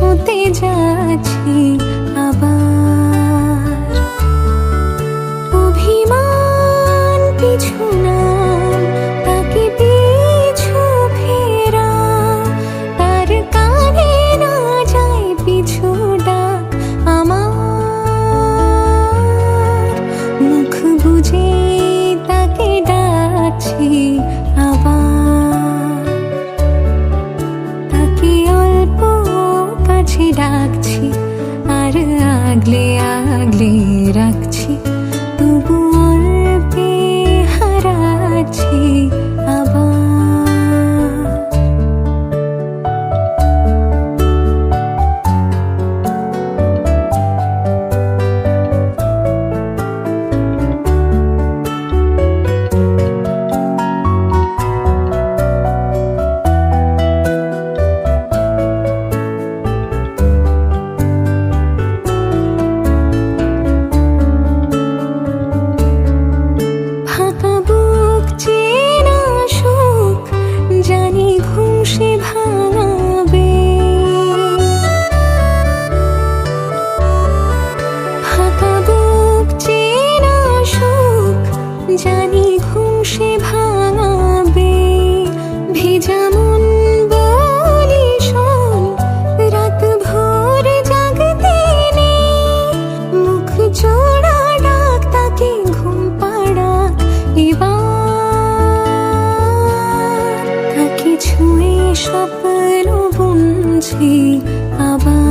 হতে যাচ্ছি আবার। অভিমান পিছু নাম, তাকে পিছু ফেরা, তার কানে না যায় পিছু ডাক আমার। মুখ বুঝে তাকে ডাকছি আবার, তাকে অল্প কাছে ডাকছি আর আগলে আগলে রাখছি, তবু অল্পে হারাচ্ছি আবার। ফাঁকা বুক চেনা সুখ জানি ঘুম সে ভাঙাবে। ফাঁকা বুক চেনা সুখ জানি ঘুম সে ভাঙাবে। ভেজা মন বলি শোন, রাত ভোর জাগতে নেই। মুখ জোড়া ডাক তাকে ঘুম পাড়া এবার। তাকে ছুঁয়ে স্বপ্ন বুনছি আবার।